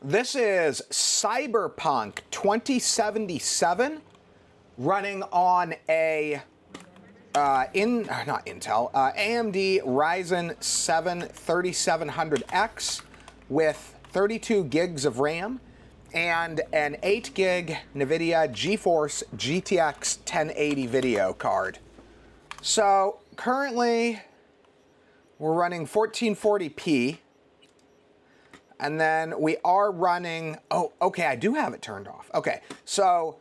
This is Cyberpunk 2077 running on a not Intel, AMD Ryzen 7 3700X with 32 gigs of RAM and an 8 gig NVIDIA Geforce GTX 1080 video card. So currently we're running 1440p, and then we are running, oh, okay, I do have it turned off. Okay, so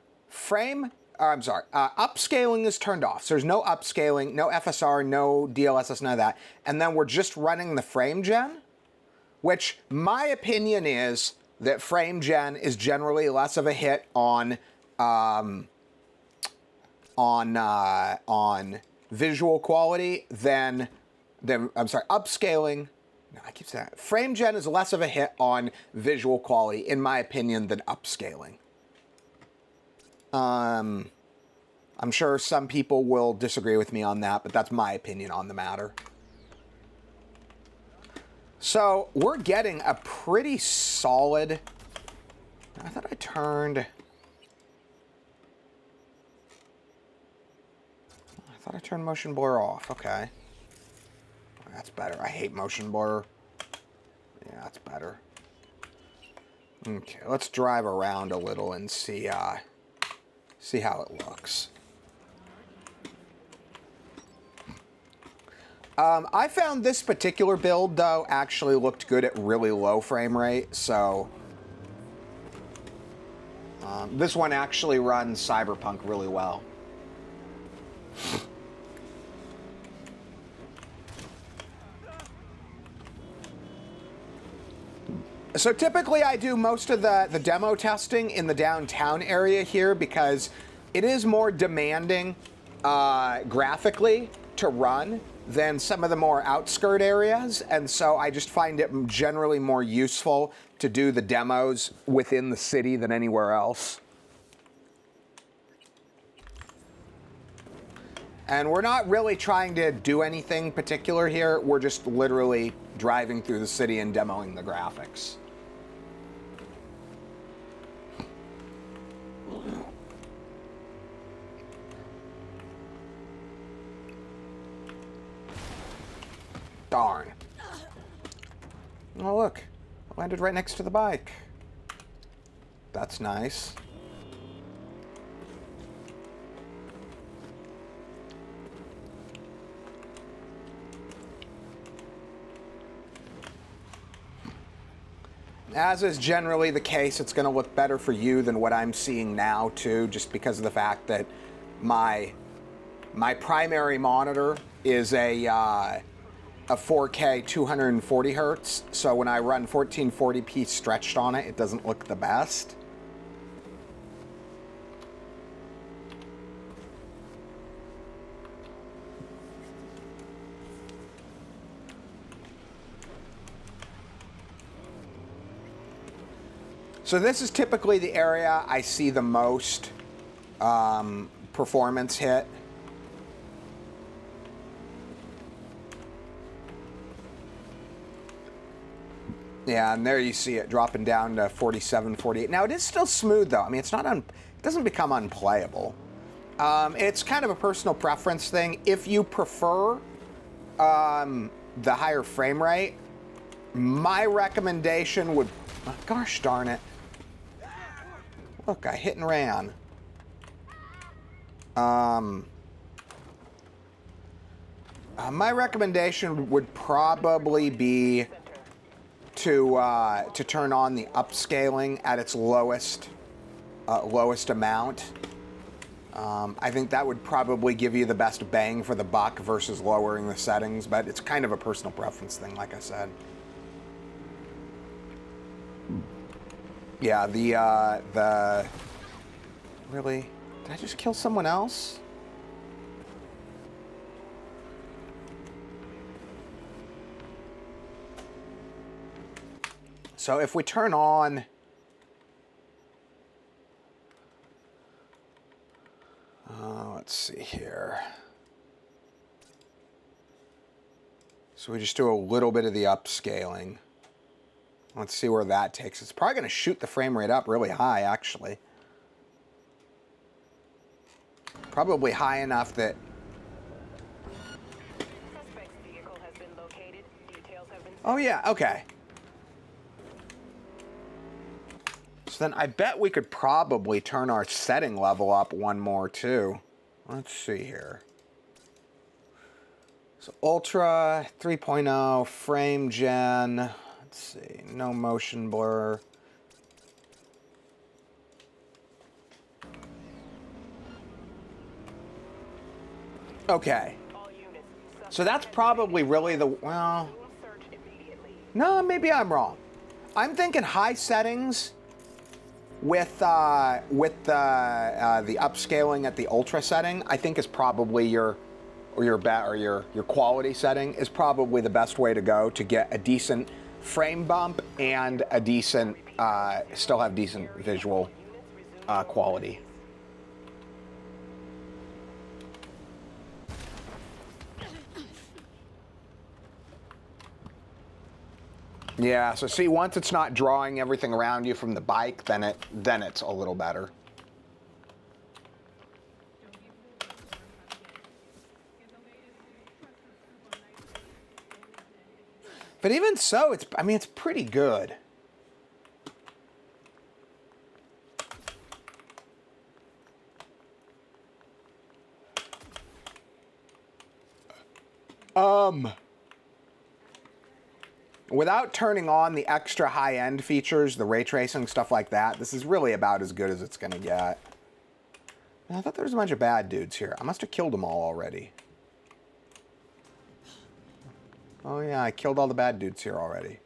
upscaling is turned off. So there's no upscaling, no FSR, no DLSS, none of that. And then we're just running the frame gen, which my opinion is that frame gen is generally less of a hit on visual quality than upscaling. No, I keep saying that. Frame gen is less of a hit on visual quality, in my opinion, than upscaling. I'm sure some people will disagree with me on that, but that's my opinion on the matter. So we're getting a pretty solid. I thought I turned motion blur off. Okay. That's better. I hate motion blur. Yeah, that's better. Okay, let's drive around a little and see how it looks. I found this particular build, though, actually looked good at really low frame rate, so this one actually runs Cyberpunk really well. So typically I do most of the demo testing in the downtown area here because it is more demanding graphically to run than some of the more outskirt areas, and so I just find it generally more useful to do the demos within the city than anywhere else. And we're not really trying to do anything particular here, we're just literally driving through the city and demoing the graphics. Darn. Oh, look. I landed right next to the bike. That's nice. As is generally the case, it's going to look better for you than what I'm seeing now, too, just because of the fact that my primary monitor is a 4K 240 hertz, so when I run 1440p stretched on it, it doesn't look the best. So this is typically the area I see the most performance hit. Yeah, and there you see it dropping down to 47, 48. Now, it is still smooth, though. I mean, it doesn't become unplayable. It's kind of a personal preference thing. If you prefer the higher frame rate, my recommendation would... Oh, gosh darn it. Look, I hit and ran. My recommendation would probably be to turn on the upscaling at its lowest amount. I think that would probably give you the best bang for the buck versus lowering the settings, but it's kind of a personal preference thing, like I said. Yeah, really? Did I just kill someone else? So if we turn on let's see here. So we just do a little bit of the upscaling. Let's see where that takes us. It's probably going to shoot the frame rate up really high, actually. Probably high enough that... Oh, yeah, okay. So then I bet we could probably turn our setting level up one more, too. Let's see here. So Ultra 3.0, frame gen. Let's see, no motion blur. Okay. So that's probably really the, well, no, maybe I'm wrong. I'm thinking high settings with the upscaling at the ultra setting, I think is probably your quality setting is probably the best way to go to get a decent frame bump and a decent, still have decent visual quality. Yeah, so see, once it's not drawing everything around you from the bike, then it's a little better. But even so, I mean, it's pretty good. Without turning on the extra high-end features, the ray tracing, stuff like that, this is really about as good as it's going to get. I thought there was a bunch of bad dudes here. I must have killed them all already. Oh yeah, I killed all the bad dudes here already.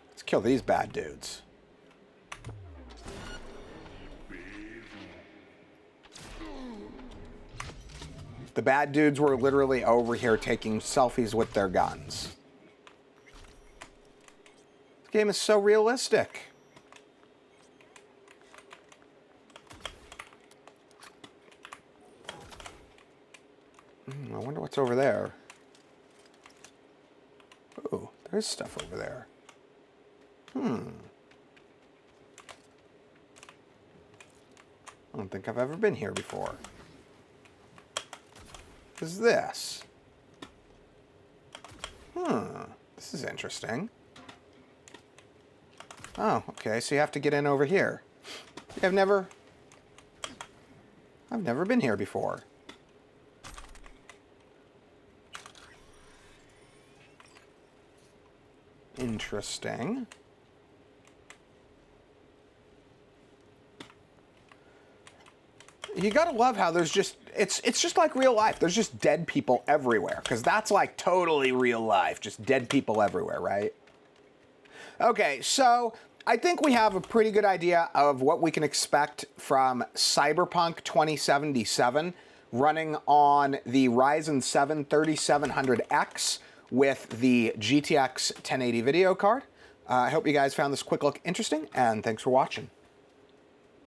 Let's kill these bad dudes. The bad dudes were literally over here taking selfies with their guns. This game is so realistic. I wonder what's over there. Ooh, there's stuff over there. I don't think I've ever been here before. What is this? This is interesting. Oh, okay, so you have to get in over here. I've never been here before. Interesting. You gotta love how there's just, it's just like real life. There's just dead people everywhere, because that's like totally real life. Just dead people everywhere, right? Okay, so I think we have a pretty good idea of what we can expect from Cyberpunk 2077 running on the Ryzen 7 3700X with the GTX 1080 video card. I hope you guys found this quick look interesting, and thanks for watching.